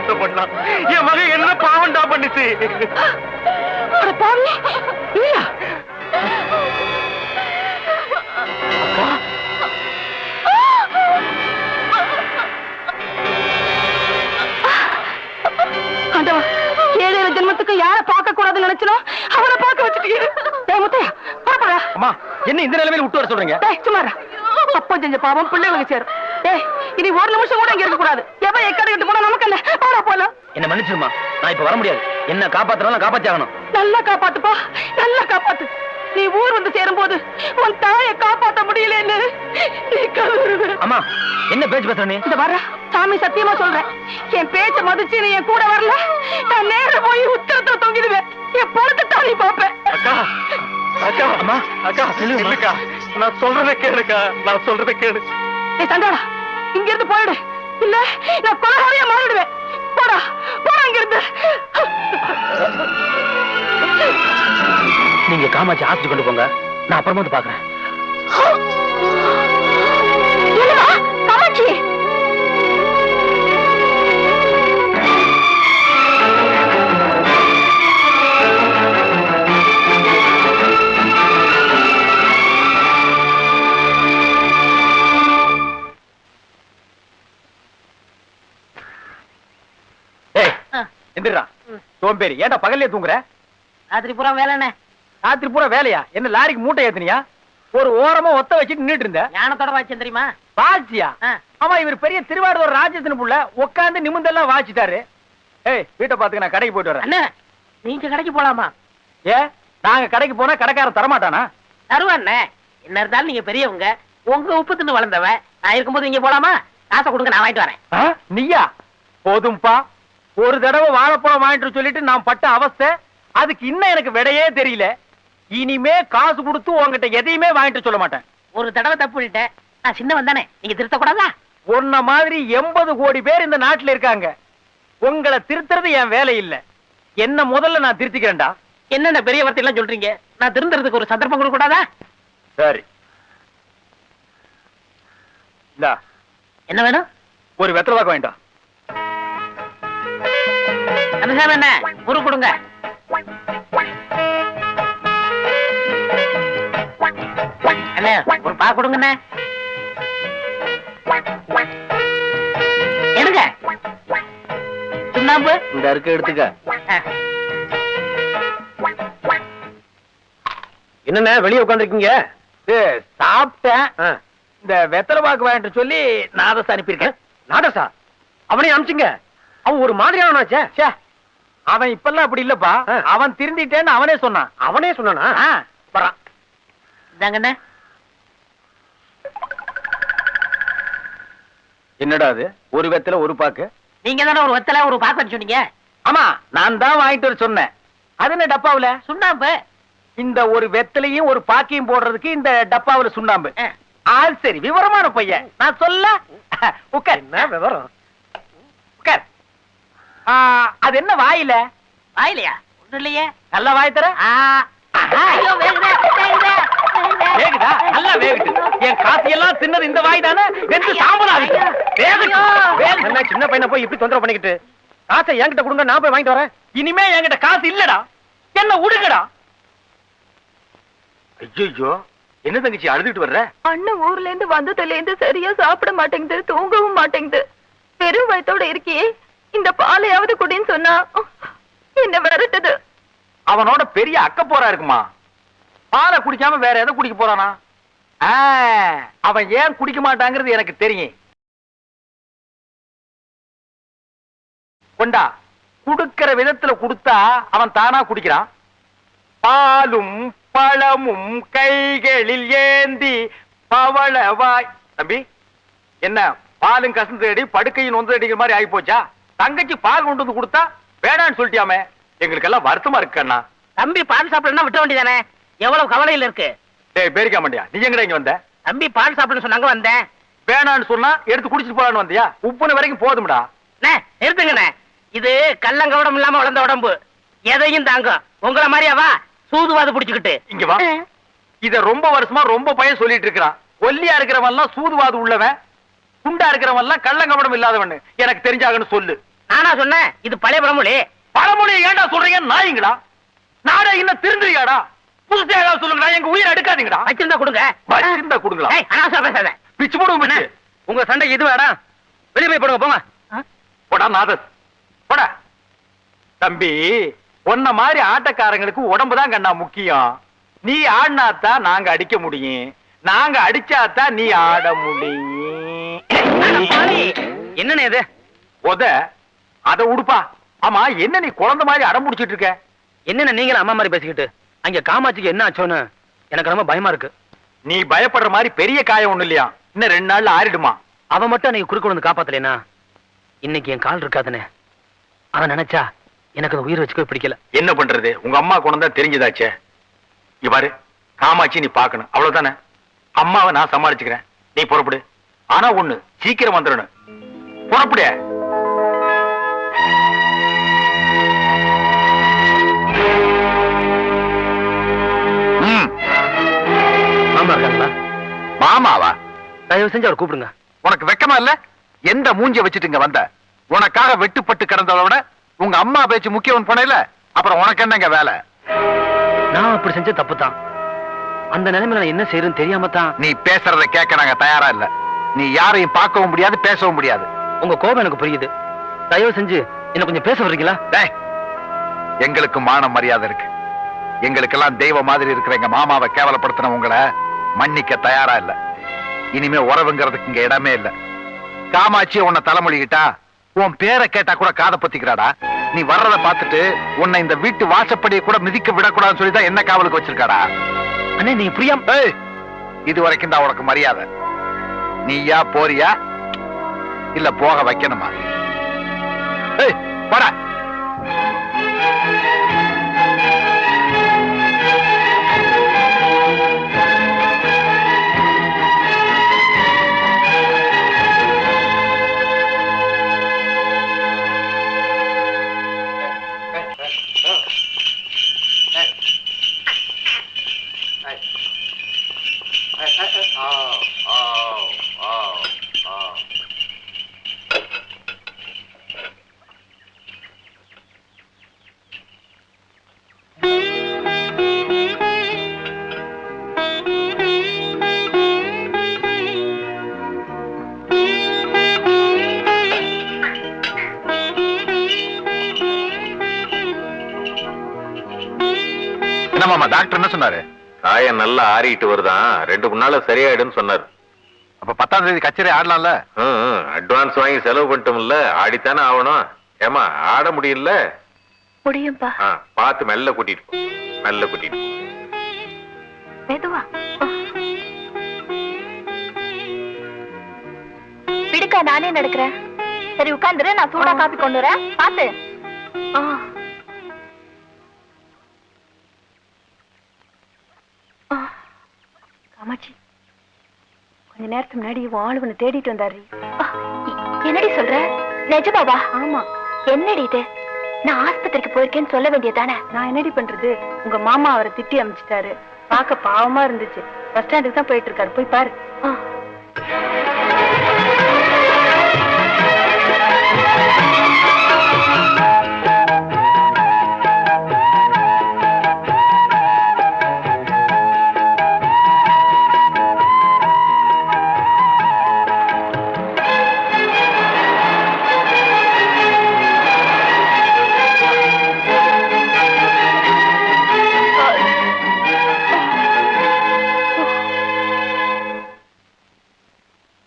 பாவத்தை பண்ணான். என் மகன் என்ன பாவண்டா பண்ணிச்சு? ஏழு ஜென்மத்துக்கு யார பார்க்க கூடாதுன்னு நினைச்சோம் அவரை பார்க்க வச்சுட்டீங்க. அம்மா என்ன இந்த நிலைமையில விட்டு வர சொல்றீங்க? சும்மாரா, அப்பா செஞ்ச பாவம் பிள்ளைகளுக்கு சேரும். இனி ஒரு நிமிஷம் கூட இங்க இருக்க கூடாது. எப்ப எக்கட கிட்ட போனா நமக்கு என்ன போலாம். என்ன மன்னிச்சிருமா, நான் இப்ப வர முடியாது. என்ன காப்பாத்துறவங்க காப்பாத்தாகணும். நல்லா காப்பாத்துப்பா, நல்லா காப்பாத்து. நீ ஊர் வந்து சேரும் போது உன் தாயை காப்பாற்ற முடியலன்னு நீ கதறுவ. அம்மா என்ன பேச்சு பேசுற நீ? இந்த வர சாமி சத்தியமா சொல்றேன், என் பேச்ச மதிச்சு நீ என் கூட வரல, நான் நேர போய் உத்தரத்துல தொங்கிடுவேன். என் பொறுத்து தான் நீ பாப்பேன். அக்கா அக்கா அம்மா அக்கா இல்லக்கா, நான் சொல்றதை கேளுக்கா, நான் சொல்றதை கேளு. ஏய் சண்டாடா, இங்க இருந்து போயிடு, இல்ல நான் கொலகாரியா மாறிடுவேன். போடா போடா இங்க இருந்து. நீங்க காமாட்சி ஆஸ்பத்திரி கொண்டு போங்க, நான் அப்புறமா வந்து பாக்குறேன். காமாட்சி எந்திரா சோம்பேறி, ஏன்டா பகல்லே தூங்குற? ராத்திரி பூரா வேலைண்ணே. ராத்திரி பூரா வேலையா? என்ன லாரிக்கு மூட்டை ஏத்துனியா? ஒரு ஓரமா ஒத்த வச்சுட்டு நின்னுட்டு இருந்த. ஞானத்தோட வாச்சேன் தெரியுமா? வாச்சியா? ஆமா, இவர் பெரிய திருவாரூர் ராஜ்யத்தின் புள்ள, உட்காந்து நிமிந்தெல்லாம் வாச்சிட்டாரு. ஏய் வீட்டை பாத்துக்க, நான் கடைக்கு போயிட்டு வரேன். அண்ணே நீங்க கடைக்கு போலாமா? ஏ நாங்க கடைக்கு போனா கடைக்காரன் தரமாட்டானா? தருவாண்ணே, என்ன இருந்தாலும் நீங்க பெரியவங்க, உங்க உப்பு தின்னு வளர்ந்தவ. நான் இருக்கும்போது இங்க போலாமா? காசை கொடுங்க, நான் வாங்கிட்டு வரேன். நீயா? போதும்பா, ஒரு தடவை வாழைப்பழம் வாங்கிட்டு சொல்லிட்டு நான் பட்ட அவஸ்தை, அதுக்கு இன்னும் எனக்கு விடையே தெரியல. இனிமே காசு கொடுத்து உங்ககிட்ட எதையுமே வாங்கிட்டு சொல்ல மாட்டேன். ஒரு தடவை தப்பு பண்ணிட்டேன், நான் சின்னவன் தானே, நீங்க திருத்தக்கூடாதா? உன்ன மாதிரி 80 கோடி பேர் இந்த நாட்டுல இருக்காங்க. உங்களை திருத்துறது என் வேலை இல்ல. என்ன முதல்ல நான் திருத்திக்கிறேன்டா. என்னென்ன பெரிய வார்த்தை எல்லாம் சொல்றீங்க? நான் திருந்துறதுக்கு ஒரு சந்தர்ப்பம் கொடுக்க கூடாதா? சரி, என்ன வேணும்? ஒரு வெத்தலை பாக்க வேண்டாம். என்ன ஒரு கொடுங்க. அண்ணே ஒரு பா கொடுங்கண்ணே. எடுங்க சுண்ணாம்பு. இந்த இருக்க எடுத்துக்க. என்னண்ணே வெளியே உட்காந்துருக்கீங்க? சாப்பிட்டேன். இந்த வெத்தலை பாக்கு வாங்கிட்டு சொல்லி நாதசா அனுப்பியிருக்கேன். நாதசா? அவனையும் அனுப்பிச்சுங்க. அவன் ஒரு மாதிரியானே. அவன் இப்பெல்லாம் அப்படி இல்லப்பா, அவன் திருந்திட்டேன்னு அவனே சொன்னான். அவனே சொன்னானா? வரான். இதாங்கண்ணே. என்னடா அது? ஒரு வெத்தலை ஒரு பாக்கு? நீங்க தானே ஒரு வெத்தலை ஒரு பாக்கு சொன்னீங்க. ஆமா, நான் தான் வாங்கிட்டு வர சொன்னேன். அது என்ன டப்பாவுல? சுண்ணாம்பு. இந்த ஒரு வெத்தலையும் ஒரு பாக்கையும் போடுறதுக்கு இந்த டப்பாவுல சுண்ணாம்பு. ஆள் சரி, விவரமான பையன். நான் சொல்ல உட்கார். என்ன விவரம்? உட்கார். அது என்ன வாயில? வாயிலையா? ஒண்ணு இல்லையே. நல்லா வாய் தர. வேகுதா? நல்லா வேகுது. என் காசு எல்லாம் தின்னது இந்த வாய் தானே, வெந்து சாம்பலா இருக்கு. என்ன சின்ன பையனை போய் இப்படி தொந்தரவு பண்ணிக்கிட்டு? காசை என்கிட்ட கொடுங்க, நான் போய் வாங்கிட்டு வரேன். இனிமே என்கிட்ட காசு இல்லடா, என்ன உடுங்கடா. ஐயோ, என்ன தங்கச்சி அழுதுட்டு வர்ற? அண்ணன் ஊர்ல இருந்து வந்ததுல இருந்து சரியா சாப்பிட மாட்டேங்குது, தூங்கவும் மாட்டேங்குது. பெரும் வயத்தோட இருக்கியே, இந்த பாலையாவது குடின்னு சொன்னா என்ன விரட்டுது. அவனோட பெரிய அக்க போரா இருக்குமா? பாலை குடிக்காம வேற எதை குடிக்க போறானா? அவன் ஏன் குடிக்க மாட்டாங்கிறது எனக்கு தெரியும். கொண்டா, குடுக்கிற விதத்துல குடுத்தா அவன் தானா குடிக்கிறான். பாலும் பழமும் கைகளில் ஏந்தி பவளவாய். தம்பி, என்ன பாலும் கசந்து அடி படுக்கையும் நொந்து அடிக்கிற மாதிரி ஆகி போச்சா? தங்கச்சி பால் கொண்டு வந்து கொடுத்தா வேடான்னு சொல்லிட்டியாமே, எங்களுக்கு எல்லாம் வருத்தமா இருக்கு அண்ணா. தம்பி பால் சாப்பிடணும் விட்ட வேண்டியதானே, எவ்வளவு கவலையில இருக்கு. டேய் பேரிக்க மாட்டியா, நீ எங்கடா இங்க வந்த? தம்பி பால் சாப்பிடணும் சொன்னாங்க, வந்தேன். வேணான்னு சொன்னா எடுத்து குடிச்சிட்டு போலான்னு வந்தியா? உப்புன வரைக்கும் போதும்டா. நிறுத்துங்கண்ணே, இது கள்ளங்கவடம் இல்லாம வளர்ந்த உடம்பு, எதையும் தாங்க. உங்களை மாதிரியாவா சூதுவாது புடிச்சுக்கிட்டு இங்க வா. இத ரொம்ப வருஷமா ரொம்ப பையன் சொல்லிட்டு இருக்கிறான். ஒல்லியா இருக்கிறவன் எல்லாம் சூதுவாது உள்ளவன், குண்டா இருக்கிறவன் எல்லாம் கள்ளங்கவடம் இல்லாதவன். எனக்கு தெரிஞ்சாகன்னு சொல்லு. நானா சொன்னேன் இது பழைய பழமொழி. பழமொழியை ஏன்டா சொல்றீங்க நாயங்களா? நாடே இன்னும் திருந்துறியாடா? புதுசா ஏதாவது சொல்லுங்கடா, எங்க உயிரை எடுக்காதீங்கடா. வச்சிருந்தா கொடுங்க. வச்சிருந்தா கொடுங்களா? அனாவசியம் பேசாத. பிச்சு போடுவோம் பிச்சு. உங்க சண்டைக்கு இது வேடா, வெளியே போய் போடுங்க போங்க. போடா நாதஸ் போடா. தம்பி, உன்ன மாதிரி ஆட்டக்காரங்களுக்கு உடம்புதான் கண்ணா முக்கியம். நீ ஆடினாத்தான் நாங்க அடிக்க முடியும், நாங்க அடிச்சாத்தான் நீ ஆட முடியும். என்னன்னு இது உத அத உடுப்பா. ஆமா, என்ன நீ குழந்தை மாதிரி அடம் பிடிச்சிட்டு இருக்க? என்னென்ன நீங்களும் அம்மா மாதிரி பேசிக்கிட்டு? அங்க காமாட்சிக்கு என்ன ஆச்சோன்னு எனக்கு ரொம்ப பயமா இருக்கு. நீ பயப்படுற மாதிரி பெரிய காயம் ஒண்ணு இல்லையா? இன்னும் 2 நாள்ல ஆறிடுமா. அவன் மட்டும் நீங்க குறுக்க வந்து காப்பாத்தலைனா இன்னைக்கு என் கால் இருக்காதுன்னு அவன் நினைச்சா எனக்கு அந்த உயிர் வச்சுக்கவே பிடிக்கல. என்ன பண்றது, உங்க அம்மா குணம் தான் தெரிஞ்சதாச்சே. இவ்வாறு காமாட்சி நீ பாக்கணும், அவ்வளவுதானே. அம்மாவை நான் சமாளிச்சுக்கிறேன், நீ புறப்படு. ஆனா ஒண்ணு, சீக்கிரம் வந்துடணும். புறப்படு. மாமா இருக்காங்களா? மாமாவா? தயவு செஞ்சு அவர் கூப்பிடுங்க. உனக்கு வெக்கமா இல்ல? எந்த மூஞ்ச வச்சுட்டு இங்க வந்த? உனக்காக வெட்டுப்பட்டு கிடந்ததை விட உங்க அம்மா பேச்சு முக்கியம் போனேல, அப்புறம் உனக்கு என்னங்க வேலை? நான் அப்படி செஞ்ச தப்பு தான். அந்த நிலைமையில நான் என்ன செய்யறேன்னு தெரியாம தான். நீ பேசுறத கேட்க நாங்க தயாரா இல்ல. நீ யாரையும் பார்க்கவும் முடியாது, பேசவும் முடியாது. உங்க கோபம் எனக்கு புரியுது. தயவு செஞ்சு என்ன கொஞ்சம் பேச வர்றீங்களா? டேய், எங்களுக்கு மான மரியாதை இருக்கு. எங்களுக்கெல்லாம் தெய்வ மாதிரி இருக்கிற எங்க மாமாவை கேவலப்படுத்தின உங்களை மன்னிக்க தயாரா இல்ல. இனிமே உறவுங்கிறதுக்கு இங்க இடமே இல்ல. காமாட்சி உன்னை தலைமொழிகிட்டா உன் பேரை கேட்டா கூட காதை பத்திக்கிறாடா. நீ வர்றத பார்த்துட்டு உன்னை இந்த வீட்டு வாசப்படியை கூட மிதிக்க விடக்கூடாதுன்னு சொல்லிதான் என்ன காவலுக்கு வச்சிருக்காடா. அண்ணே நீங்க புரியாம. இது வரைக்கும் தான் உனக்கு மரியாதை. நீயா போறியா இல்ல போக வைக்கணுமா? போடா. என்னமாமா டாக்டர் என்ன சொன்னாரு? காயம் நல்லா ஆறிட்டு வருதான், 2 நாள்ல சரியாயிடுன்னு சொன்னாரு. அப்ப 10ஆம் தேதி கச்சேரி ஆடலாம்ல? அட்வான்ஸ் வாங்கி செலவு பண்ணிட்டோம்ல, ஆடித்தானே ஆகணும். ஏமா ஆட முடியல? முடியும்பா. பார்த்து மெல்ல கூட்டிட்டு போ, மெல்ல கூட்டிட்டு போ. மெதுவா விடுக்கா, நானே நடக்கிறேன். சரி உட்கார்ந்துரு, நான் சூடா காப்பி கொண்டு வரேன். பாத்து. காமாட்சி, கொஞ்ச நேரத்துக்கு முன்னாடி ஆளுவனை தேடிட்டு வந்தாரு. என்னடி சொல்ற? நிஜமாவா? ஆமா. என்னடி இது? நான் ஆஸ்பத்திரிக்கு போயிருக்கேன்னு சொல்ல வேண்டியதானே? நான் என்னடி பண்றது? உங்க மாமா அவரை திட்டி அமிச்சிட்டாரு. பார்க்க பாவமா இருந்துச்சு. பஸ் ஸ்டாண்டுக்கு தான் போயிட்டு இருக்காரு, போய் பாரு.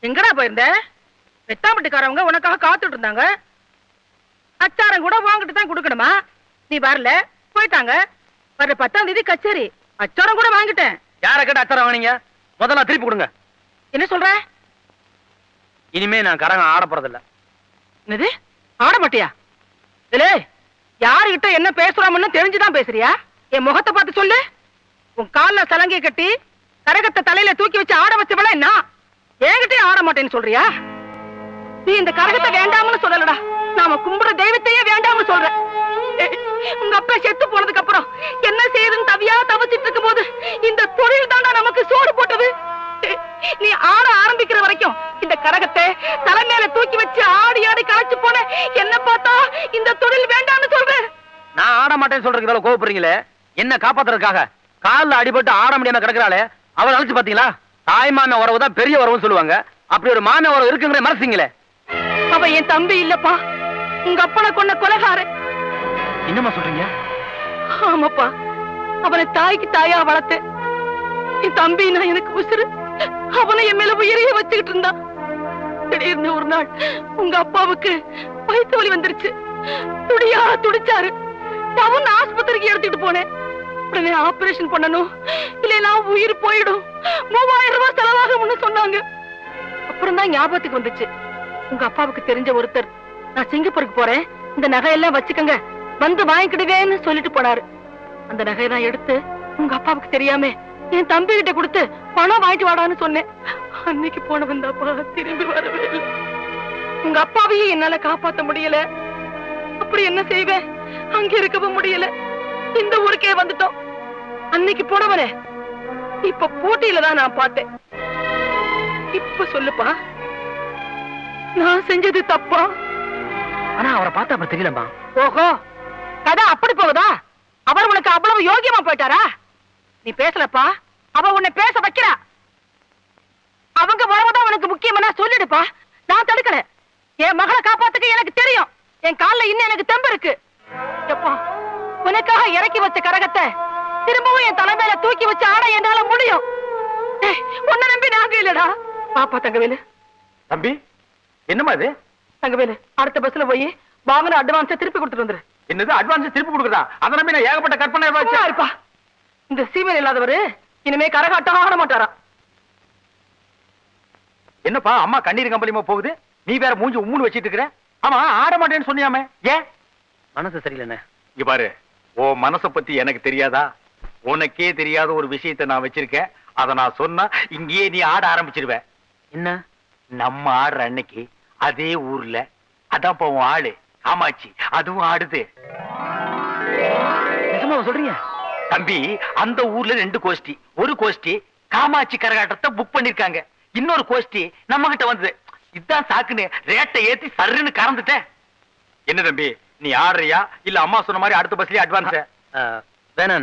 எங்கடா போயிருந்த? வெட்டாம்பட்டிக்காரவங்க உனக்காக காத்துட்டு இருந்தாங்க. அச்சாரம் கூட வாங்கிட்டு தான் கொடுக்கணுமா? நீ வரல, போயிட்டாங்க. வர 10ஆம் தேதி கச்சேரி, அச்சாரம் கூட வாங்கிட்டேன். யார கேட்ட அச்சாரம் வாங்கினீங்க? முதல்ல திருப்பி கொடுங்க. என்ன சொல்ற? இனிமே நான் கரகம் ஆட போறதில்ல. என்னது? ஆட மாட்டியா? இல்ல, யாருகிட்ட என்ன பேசுறாமன்னு தெரிஞ்சுதான் பேசுறியா? என் முகத்தை பார்த்து சொல்லு. உன் கால்ல சலங்கையை கட்டி கரகத்தை தலையில தூக்கி வச்சு ஆட வச்சவள என்ன என்கிட்டே ஆட மாட்டேன்னு சொல்றியா? நீ இந்த கரகத்தை வேண்டாம்னு சொல்லலடா, நாம கும்பிடுற தெய்வத்தையே வேண்டாம்னு சொல்ற. உங்க அப்பா செத்து போனதுக்கு அப்புறம் என்ன செய்யுதுன்னு தவியா தவிச்சிட்டு இருக்கும் போது இந்த தொழில் தாண்டா நமக்கு சோறு போட்டது. நீ ஆட ஆரம்பிக்கிற வரைக்கும் இந்த கரகத்தை தலைமையில தூக்கி வச்சு ஆடி ஆடி களைச்சு போன என்ன பார்த்தா இந்த தொழில் வேண்டாம்னு சொல்றேன். நான் ஆட மாட்டேன்னு சொல்றதுக்கு இவ்வளவு கோவப்படுறீங்களே, என்ன காப்பாத்துறதுக்காக கால்ல அடிபட்டு ஆட முடியாம கிடக்குறாளே அவளை அழைச்சு பாத்தீங்களா? தாய் மாம உறவு தான் பெரிய உறவுன்னு சொல்லுவாங்க. அப்படி ஒரு மாம உறவு இருக்குங்கிற மனசுங்களே. அவ என் தம்பி இல்லப்பா, உங்க அப்பனை கொன்ன கொலைகாரன். என்னம்மா சொல்றீங்க? ஆமாப்பா, அவனை தாய்க்கு தாயா வளர்த்து என் தம்பி நான் எனக்கு உசுறு. அவனை என் மேல உயிரையே வச்சுக்கிட்டு இருந்தான். திடீர்னு ஒரு நாள் உங்க அப்பாவுக்கு வயிற்று வலி வந்துருச்சு. துடியா துடிச்சாரு. டவுன் ஆஸ்பத்திரிக்கு எடுத்துட்டு போனேன். உடனே ஆபரேஷன் பண்ணணும், இல்லைன்னா உயிர் போயிடும், 3000 ரூபாய் செலவாகும்னு சொன்னாங்க. அப்புறம் தான் ஞாபகத்துக்கு வந்துச்சு, உங்க அப்பாவுக்கு தெரிஞ்ச ஒருத்தர் நான் சிங்கப்பூருக்கு போறேன், இந்த நகையெல்லாம் வச்சுக்கங்க, வந்து வாங்கிக்கிடுவேன்னு சொல்லிட்டு போனாரு. அந்த நகையெல்லாம் எடுத்து உங்க அப்பாவுக்கு தெரியாம என் தம்பி கிட்ட கொடுத்து பணம் வாங்கிட்டு வாடான்னு சொன்னேன். அன்னைக்கு போன வந்தாப்பா திரும்பி வரவே இல்லை. உங்க அப்பாவையும் என்னால காப்பாத்த முடியல. அப்படி என்ன செய்வேன்? அங்க இருக்கவும் முடியல. இந்த ஊருக்கே வந்துட்டோம். அன்னைக்கு போனவனே இப்ப போட்டியில தான் நான் பார்த்தேன். இப்ப சொல்லுப்பா, நான் செஞ்சது தப்பா? ஆனா அவரை பார்த்தா அப்ப தெரியலம்மா. ஓஹோ, கதை அப்படி போகுதா? அவர் உனக்கு அவ்வளவு யோகியமா போயிட்டாரா? நீ பேசலப்பா, அவ உன்னை பேச வைக்கிறா. அவங்க உறவுதான் உனக்கு முக்கியமா சொல்லிடுப்பா. நான் தடுக்கல. என் மகளை காப்பாத்துக்க எனக்கு தெரியும். என் கால்ல இன்னும் எனக்கு தெம்பு இருக்கு. எப்பா, உனக்காக இறக்கி வச்ச கரகத்தை திரும்பவும் என் தலைமையில தூக்கி வச்சு ஆட என்னால முடியும். உன்னை நம்பி நாங்க இல்லடா. பாப்பா தங்கவேலு. தம்பி, என்னம்மா இது? தங்கவேலு, அடுத்த பஸ்ல போய் வாங்கின அட்வான்ஸை திருப்பி கொடுத்துட்டு வந்துரு. என்னது அட்வான்ஸ் திருப்பி கொடுக்குறதா? அதை நம்பி நான் ஏகப்பட்ட கற்பனை சும்மா இருப்பா. இந்த சீமையில் இல்லாதவரு இனிமே கரகாட்டம் ஆட மாட்டாரா? என்னப்பா அம்மா கண்ணீர் கம்பளியமா போகுது, நீ வேற மூஞ்சி உம்முன்னு வச்சிட்டு இருக்கிற? ஆமா, ஆட மாட்டேன்னு சொன்னியாமே, ஏன்? மனசு சரியில்லைண்ணே. இங்க பாரு, ஓ மனச பத்தி எனக்கு தெரியாதா? உனக்கே தெரியாத ஒரு விஷயத்தை நான் வச்சிருக்கேன். அத நான் சொன்னா இங்கேயே நீ ஆட ஆரம்பிச்சிருவ. என்ன? நம்ம ஆடுற அன்னைக்கு அதே ஊர்ல அதான் போவோம் ஆளு காமாட்சி, அதுவும் ஆடுது. நிஜமா சொல்றீங்க? தம்பி, அந்த ஊர்ல 2 கோஷ்டி. ஒரு கோஷ்டி காமாட்சி கரகாட்டத்தை புக் பண்ணிருக்காங்க, இன்னொரு கோஷ்டி நம்ம கிட்ட வந்தது. இதான் சாக்குன்னு ரேட்டை ஏத்தி சர்ன்னு கறந்துட்டேன். என்ன தம்பி, நீ ஆடுறியா இல்ல அம்மா சொன்ன மாதிரி அடுத்த பஸ்லயே அட்வான்ஸ்? வேணாண்ணே.